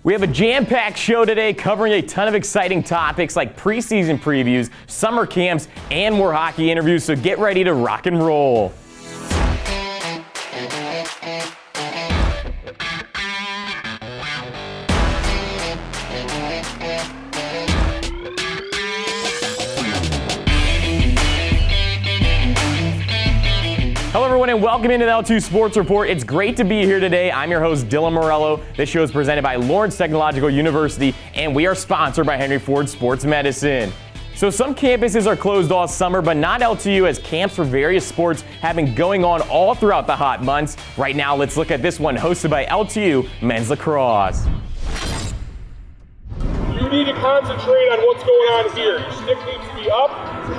We have a jam-packed show today covering a ton of exciting topics like preseason previews, summer camps, and more hockey interviews, so get ready to rock and roll. Hello everyone and welcome into the LTU Sports Report. It's great to be here today. I'm your host, Dylan Morello. This show is presented by Lawrence Technological University and we are sponsored by Henry Ford Sports Medicine. So some campuses are closed all summer, but not LTU, as camps for various sports have been going on all throughout the hot months. Right now, let's look at this one hosted by LTU Men's Lacrosse. You need to concentrate on what's going on here. Your stick needs to be up,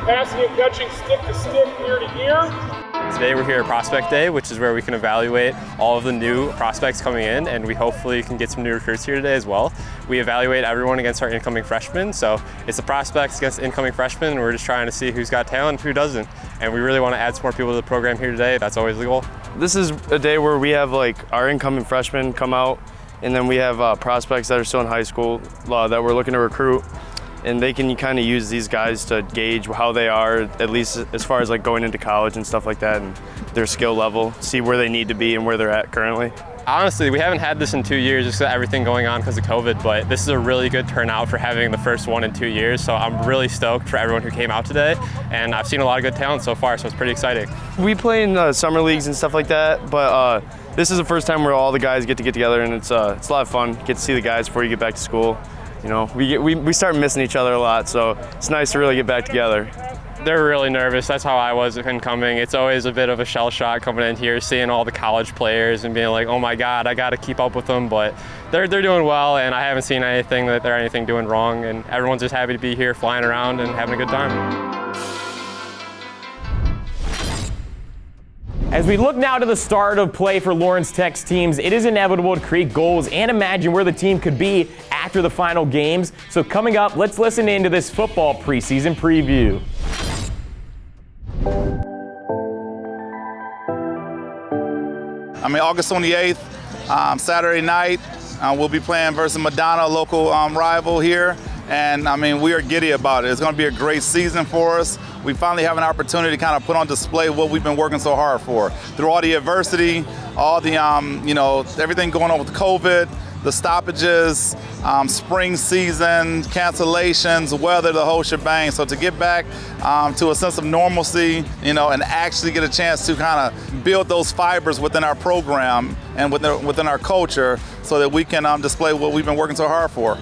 passing and catching stick to stick, ear to ear. Today we're here at Prospect Day, which is where we can evaluate all of the new prospects coming in, and we hopefully can get some new recruits here today as well. We evaluate everyone against our incoming freshmen, so it's the prospects against incoming freshmen, and we're just trying to see who's got talent and who doesn't. And we really want to add some more people to the program here today. That's always the goal. This is a day where we have our incoming freshmen come out, and then we have prospects that are still in high school that we're looking to recruit. And they can kind of use these guys to gauge how they are, at least as far as going into college and stuff like that, and their skill level, see where they need to be and where they're at currently. Honestly, we haven't had this in 2 years, just everything going on because of COVID, but this is a really good turnout for having the first one in 2 years, so I'm really stoked for everyone who came out today, and I've seen a lot of good talent so far, so it's pretty exciting. We play in summer leagues and stuff like that, but this is the first time where all the guys get together, and it's a lot of fun. Get to see the guys before you get back to school. You know, we start missing each other a lot, so it's nice to really get back together. They're really nervous. That's how I was incoming. It's always a bit of a shell shock coming in here, seeing all the college players and being like, oh my God, I got to keep up with them. But they're doing well, and I haven't seen anything that they're anything doing wrong. And everyone's just happy to be here, flying around and having a good time. As we look now to the start of play for Lawrence Tech's teams, it is inevitable to create goals and imagine where the team could be after the final games. So coming up, let's listen into this football preseason preview. August 28th, Saturday night, we'll be playing versus Madonna, a local rival here. And we are giddy about it. It's going to be a great season for us. We finally have an opportunity to kind of put on display what we've been working so hard for. Through all the adversity, all the, everything going on with COVID, the stoppages, spring season, cancellations, weather, the whole shebang. So to get back to a sense of normalcy, and actually get a chance to kind of build those fibers within our program and within our culture so that we can display what we've been working so hard for.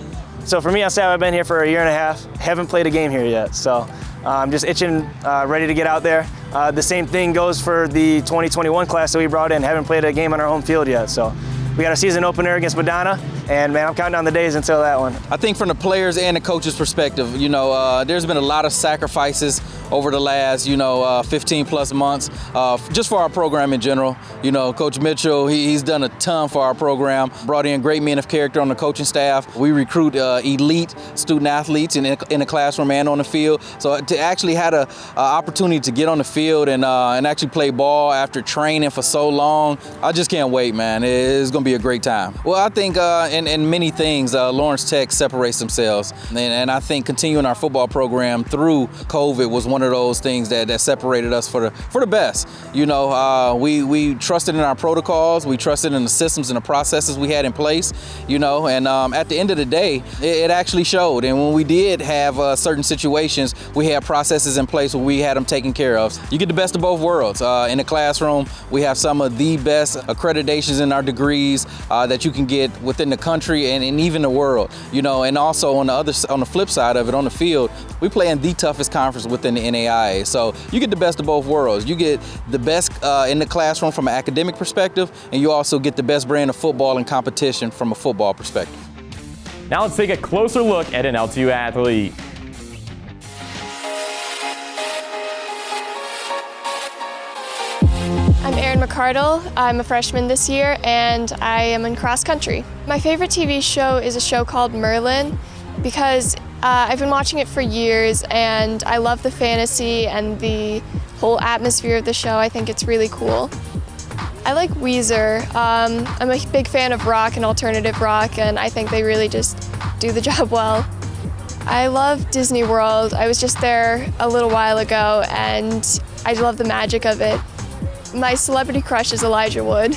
So for me, I've been here for a year and a half. Haven't played a game here yet, so I'm just itching, ready to get out there. The same thing goes for the 2021 class that we brought in. Haven't played a game on our home field yet, so we got a season opener against Madonna, and man, I'm counting down the days until that one. I think from the players and the coaches' perspective, there's been a lot of sacrifices over the last, 15 plus months, just for our program in general. Coach Mitchell, he's done a ton for our program, brought in great men of character on the coaching staff. We recruit elite student athletes in the classroom and on the field. So to actually have an opportunity to get on the field and actually play ball after training for so long, I just can't wait, man. It's going to be a great time. Well, I think in many things, Lawrence Tech separates themselves. And I think continuing our football program through COVID was one of those things that separated us for the best. We trusted in our protocols, we trusted in the systems and the processes we had in place, and at the end of the day, it actually showed. And when we did have certain situations, we had processes in place where we had them taken care of. You get the best of both worlds. In the classroom, we have some of the best accreditations in our degrees that you can get within the country and even the world. And also on the flip side of it, on the field, we play in the toughest conference within the NAIA. So you get the best of both worlds. You get the best in the classroom from an academic perspective, and you also get the best brand of football and competition from a football perspective. Now let's take a closer look at an LTU athlete. I'm Erin McCardle. I'm a freshman this year and I am in cross country. My favorite TV show is a show called Merlin because I've been watching it for years and I love the fantasy and the whole atmosphere of the show. I think it's really cool. I like Weezer. I'm a big fan of rock and alternative rock, and I think they really just do the job well. I love Disney World. I was just there a little while ago, and I love the magic of it. My celebrity crush is Elijah Wood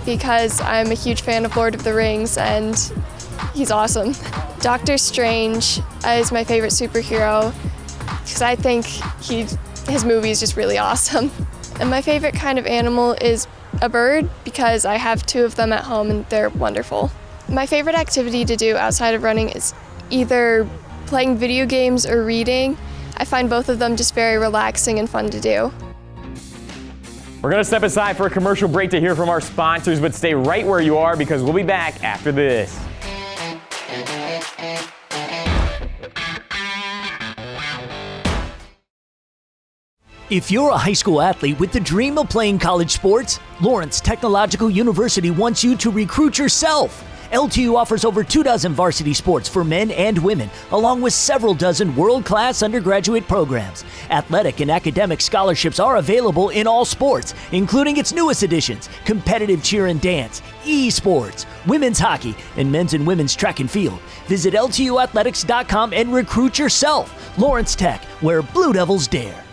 because I'm a huge fan of Lord of the Rings, and he's awesome. Doctor Strange is my favorite superhero because I think his movie is just really awesome. And my favorite kind of animal is a bird because I have 2 of them at home and they're wonderful. My favorite activity to do outside of running is either playing video games or reading. I find both of them just very relaxing and fun to do. We're going to step aside for a commercial break to hear from our sponsors, but stay right where you are because we'll be back after this. If you're a high school athlete with the dream of playing college sports, Lawrence Technological University wants you to recruit yourself. LTU offers over 24 varsity sports for men and women, along with several dozen world-class undergraduate programs. Athletic and academic scholarships are available in all sports, including its newest additions, competitive cheer and dance, esports, women's hockey, and men's and women's track and field. Visit LTUathletics.com and recruit yourself. Lawrence Tech, where Blue Devils dare.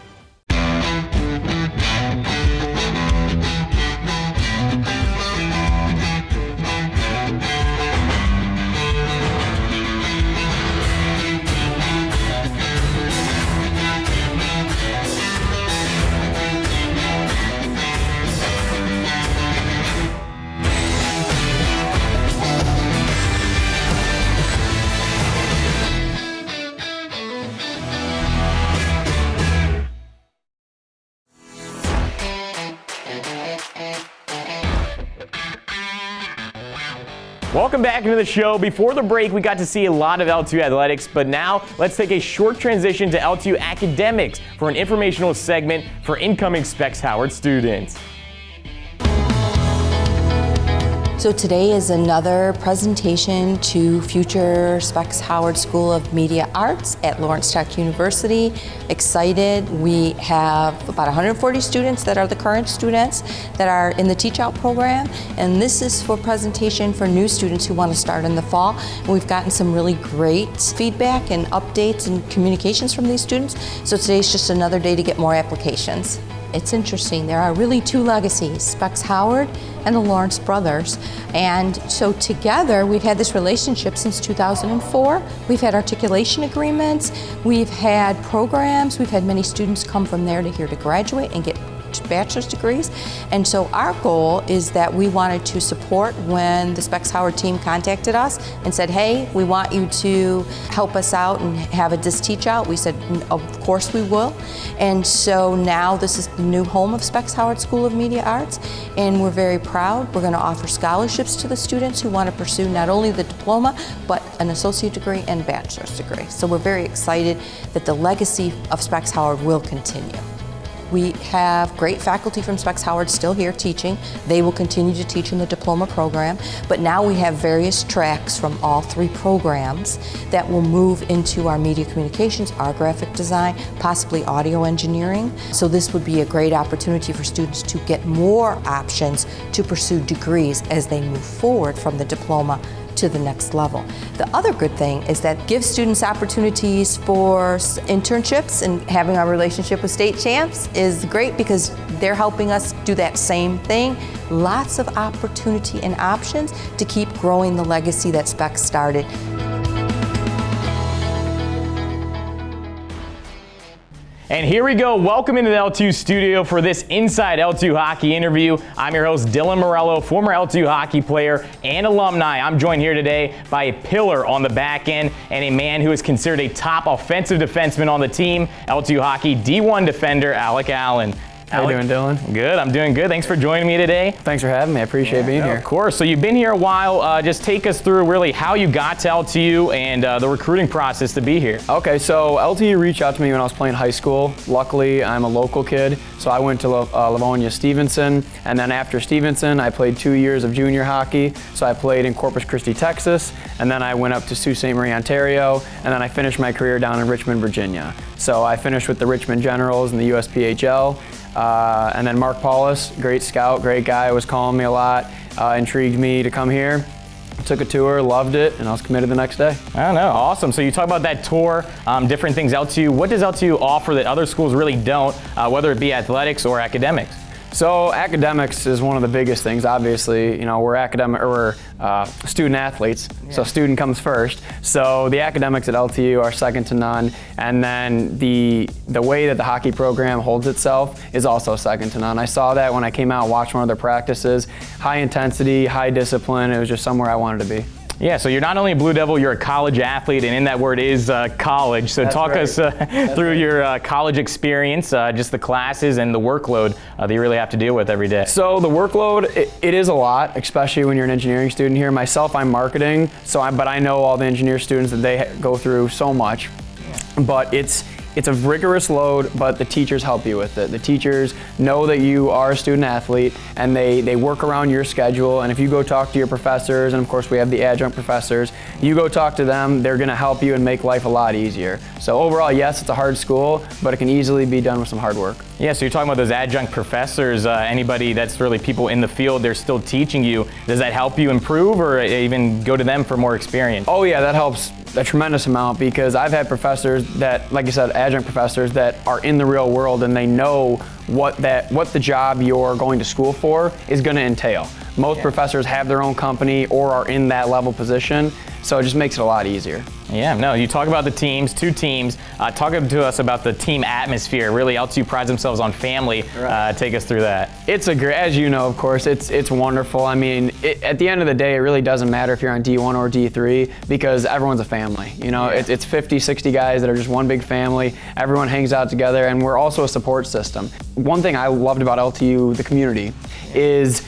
Welcome back into the show. Before the break, we got to see a lot of LTU athletics, but now let's take a short transition to LTU Academics for an informational segment for incoming Specs Howard students. So today is another presentation to future Specs Howard School of Media Arts at Lawrence Tech University. Excited. We have about 140 students that are the current students that are in the Teach Out program, and this is for presentation for new students who want to start in the fall. And we've gotten some really great feedback and updates and communications from these students, so today's just another day to get more applications. It's interesting, there are really 2 legacies, Specs Howard and the Lawrence brothers. And so together, we've had this relationship since 2004. We've had articulation agreements, we've had programs, we've had many students come from there to here to graduate and get bachelor's degrees. And so our goal is that we wanted to support when the Specs Howard team contacted us and said, hey, we want you to help us out and have this teach out. We said, of course we will. And so now this is the new home of Specs Howard School of Media Arts, and we're very proud. We're going to offer scholarships to the students who want to pursue not only the diploma, but an associate degree and bachelor's degree. So we're very excited that the legacy of Specs Howard will continue. We have great faculty from Specs Howard still here teaching. They will continue to teach in the diploma program, but now we have various tracks from all 3 programs that will move into our media communications, our graphic design, possibly audio engineering. So this would be a great opportunity for students to get more options to pursue degrees as they move forward from the diploma to the next level. The other good thing is that gives students opportunities for internships, and having our relationship with state champs is great because they're helping us do that same thing. Lots of opportunity and options to keep growing the legacy that Specs started. And here we go. Welcome into the LTU studio for this Inside LTU Hockey interview. I'm your host, Dylan Morello, former LTU hockey player and alumni. I'm joined here today by a pillar on the back end and a man who is considered a top offensive defenseman on the team, LTU Hockey D1 defender, Alec Allen. How you doing, Dylan? Good, I'm doing good. Thanks for joining me today. Thanks for having me. I appreciate being here. Of course. So you've been here a while. Just take us through really how you got to LTU and the recruiting process to be here. Okay, so LTU reached out to me when I was playing high school. Luckily, I'm a local kid, so I went to Livonia Stevenson, and then after Stevenson, I played 2 years of junior hockey. So I played in Corpus Christi, Texas, and then I went up to Sault Ste. Marie, Ontario, and then I finished my career down in Richmond, Virginia. So I finished with the Richmond Generals in the USPHL. And then Mark Paulus, great scout, great guy, was calling me a lot, intrigued me to come here. Took a tour, loved it, and I was committed the next day. I don't know, awesome. So you talk about that tour, different things LTU. What does LTU offer that other schools really don't, whether it be athletics or academics? So academics is one of the biggest things. Obviously, you know, we're student athletes, so student comes first. So the academics at LTU are second to none, and then the way that the hockey program holds itself is also second to none. I saw that when I came out and watched one of their practices. High intensity, high discipline. It was just somewhere I wanted to be. Yeah, so you're not only a Blue Devil, you're a college athlete, and in that word is college. So talk us through your college experience, just the classes and the workload that you really have to deal with every day. So the workload, it is a lot, especially when you're an engineering student here. Myself, I'm marketing, but I know all the engineer students that they go through so much. But it's a rigorous load, but the teachers help you with it. The teachers know that you are a student athlete, and they work around your schedule. And if you go talk to your professors, and of course we have the adjunct professors, you go talk to them, they're gonna help you and make life a lot easier. So overall, yes, it's a hard school, but it can easily be done with some hard work. Yeah, so you're talking about those adjunct professors, anybody that's really people in the field, they're still teaching you. Does that help you improve, or even go to them for more experience? Oh yeah, that helps a tremendous amount, because I've had professors that, like you said, adjunct professors that are in the real world, and they know what the job you're going to school for is going to entail. Most professors have their own company or are in that level position, so it just makes it a lot easier. Yeah, no, you talk about the teams, 2 teams. Talk to us about the team atmosphere. Really, LTU prides themselves on family. Take us through that. It's as you know, of course, it's wonderful. I mean, at the end of the day, it really doesn't matter if you're on D1 or D3, because everyone's a family. You know, it's 50, 60 guys that are just one big family. Everyone hangs out together, and we're also a support system. One thing I loved about LTU, the community, is,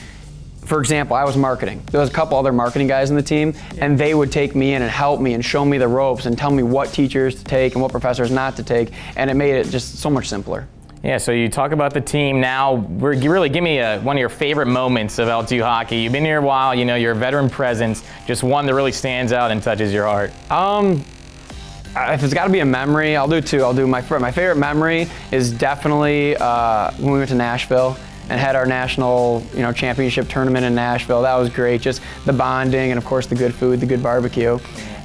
for example, I was marketing. There was a couple other marketing guys in the team, and they would take me in and help me and show me the ropes and tell me what teachers to take and what professors not to take, and it made it just so much simpler. Yeah, so you talk about the team now. Really give me one of your favorite moments of LTU hockey. You've been here a while, you know, you're a veteran presence. Just one that really stands out and touches your heart. If it's got to be a memory, I'll do 2. My favorite memory is definitely when we went to Nashville and had our national, championship tournament in Nashville. That was great. Just the bonding, and of course the good food, the good barbecue.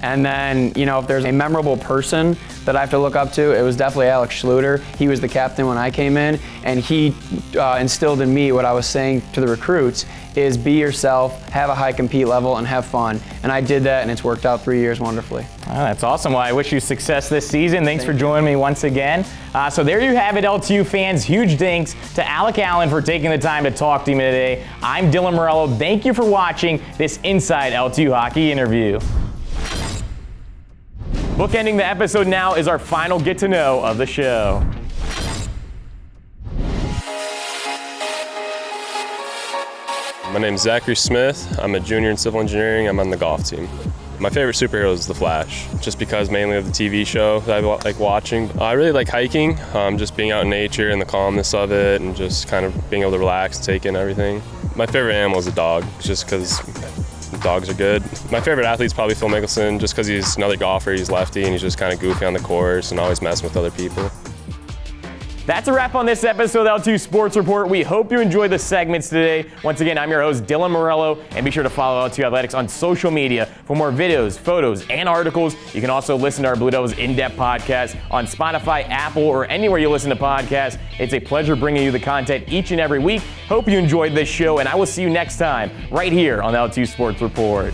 And then, if there's a memorable person that I have to look up to, it was definitely Alex Schluter. He was the captain when I came in, and he instilled in me what I was saying to the recruits is be yourself, have a high compete level, and have fun. And I did that, and it's worked out 3 years wonderfully. Oh, that's awesome. Well, I wish you success this season. Thanks for joining me once again. So there you have it, LTU fans. Huge thanks to Alec Allen for taking the time to talk to me today. I'm Dylan Morello. Thank you for watching this Inside LTU Hockey interview. Bookending the episode now is our final get-to-know of the show. My name's Zachary Smith. I'm a junior in civil engineering. I'm on the golf team. My favorite superhero is The Flash, just because mainly of the TV show that I like watching. I really like hiking, just being out in nature and the calmness of it, and just kind of being able to relax, take in everything. My favorite animal is a dog, just because dogs are good. My favorite athlete is probably Phil Mickelson, just because he's another golfer. He's lefty, and he's just kind of goofy on the course and always messing with other people. That's a wrap on this episode of LTU Sports Report. We hope you enjoyed the segments today. Once again, I'm your host, Dylan Morello, and be sure to follow LTU Athletics on social media for more videos, photos, and articles. You can also listen to our Blue Devils in-depth podcast on Spotify, Apple, or anywhere you listen to podcasts. It's a pleasure bringing you the content each and every week. Hope you enjoyed this show, and I will see you next time right here on the LTU Sports Report.